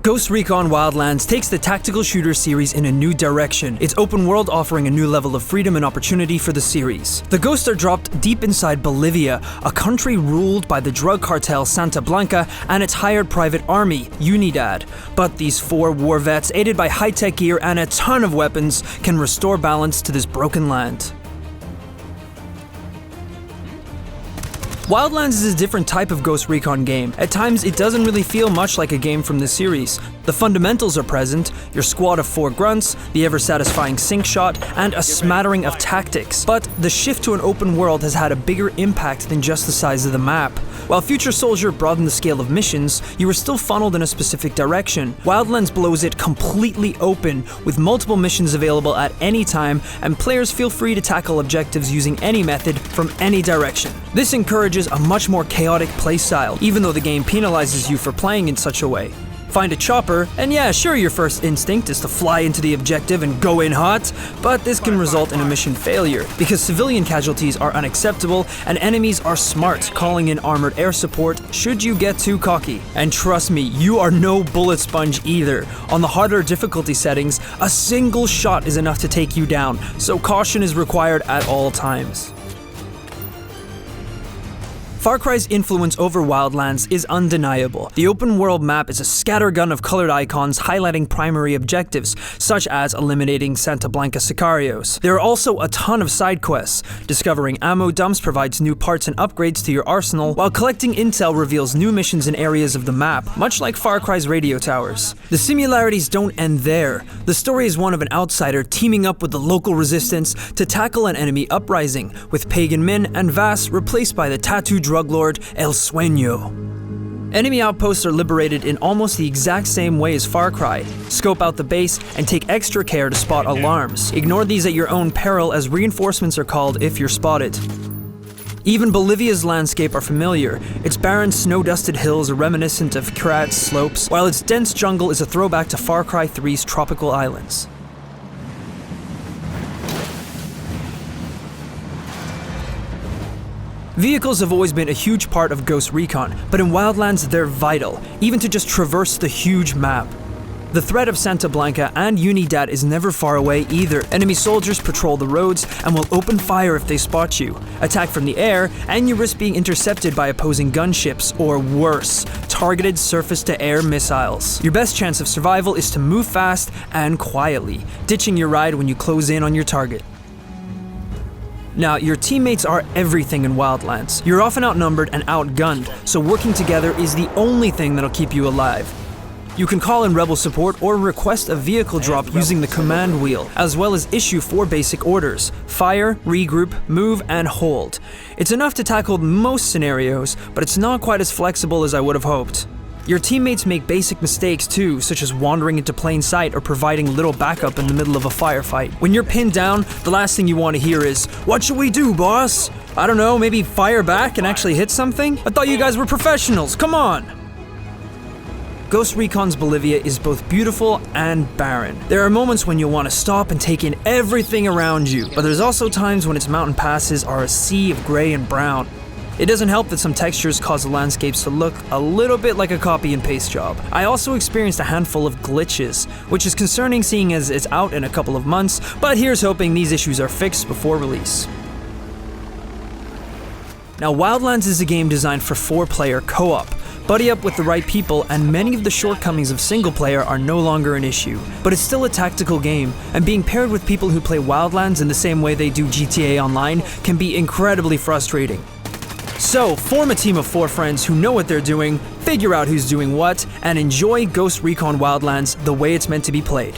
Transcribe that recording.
Ghost Recon Wildlands takes the tactical shooter series in a new direction, its open world offering a new level of freedom and opportunity for the series. The Ghosts are dropped deep inside Bolivia, a country ruled by the drug cartel Santa Blanca and its hired private army, Unidad. But these 4 war vets, aided by high-tech gear and a ton of weapons, can restore balance to this broken land. Wildlands is a different type of Ghost Recon game. At times, it doesn't really feel much like a game from this series. The fundamentals are present, your squad of 4 grunts, the ever-satisfying sync shot, and a smattering of tactics. But the shift to an open world has had a bigger impact than just the size of the map. While Future Soldier broadened the scale of missions, you were still funneled in a specific direction. Wildlands blows it completely open, with multiple missions available at any time, and players feel free to tackle objectives using any method from any direction. This encourages a much more chaotic playstyle, even though the game penalizes you for playing in such a way. Find a chopper, and yeah, sure, your first instinct is to fly into the objective and go in hot, but this can result in a mission failure, because civilian casualties are unacceptable and enemies are smart, calling in armored air support should you get too cocky. And trust me, you are no bullet sponge either. On the harder difficulty settings, a single shot is enough to take you down, so caution is required at all times. Far Cry's influence over Wildlands is undeniable. The open world map is a scattergun of colored icons highlighting primary objectives, such as eliminating Santa Blanca sicarios. There are also a ton of side quests. Discovering ammo dumps provides new parts and upgrades to your arsenal, while collecting intel reveals new missions in areas of the map, much like Far Cry's radio towers. The similarities don't end there. The story is one of an outsider teaming up with the local resistance to tackle an enemy uprising, with Pagan Min and Vass replaced by the tattooed drug lord El Sueño. Enemy outposts are liberated in almost the exact same way as Far Cry. Scope out the base and take extra care to spot alarms. Ignore these at your own peril, as reinforcements are called if you're spotted. Even Bolivia's landscape are familiar. Its barren, snow-dusted hills are reminiscent of Krat's slopes, while its dense jungle is a throwback to Far Cry 3's tropical islands. Vehicles have always been a huge part of Ghost Recon, but in Wildlands they're vital, even to just traverse the huge map. The threat of Santa Blanca and Unidad is never far away either. Enemy soldiers patrol the roads and will open fire if they spot you, attack from the air, and you risk being intercepted by opposing gunships, or worse, targeted surface-to-air missiles. Your best chance of survival is to move fast and quietly, ditching your ride when you close in on your target. Now, your teammates are everything in Wildlands. You're often outnumbered and outgunned, so working together is the only thing that'll keep you alive. You can call in rebel support or request a vehicle drop using the command wheel, as well as issue 4 basic orders: fire, regroup, move, and hold. It's enough to tackle most scenarios, but it's not quite as flexible as I would have hoped. Your teammates make basic mistakes too, such as wandering into plain sight or providing little backup in the middle of a firefight. When you're pinned down, the last thing you want to hear is, "What should we do, boss? I don't know, maybe fire back and actually hit something? I thought you guys were professionals, come on!" Ghost Recon's Bolivia is both beautiful and barren. There are moments when you'll want to stop and take in everything around you, but there's also times when its mountain passes are a sea of gray and brown. It doesn't help that some textures cause the landscapes to look a little bit like a copy and paste job. I also experienced a handful of glitches, which is concerning seeing as it's out in a couple of months, but here's hoping these issues are fixed before release. Now, Wildlands is a game designed for 4-player co-op. Buddy up with the right people, and many of the shortcomings of single player are no longer an issue. But it's still a tactical game, and being paired with people who play Wildlands in the same way they do GTA Online can be incredibly frustrating. So, form a team of 4 friends who know what they're doing, figure out who's doing what, and enjoy Ghost Recon Wildlands the way it's meant to be played.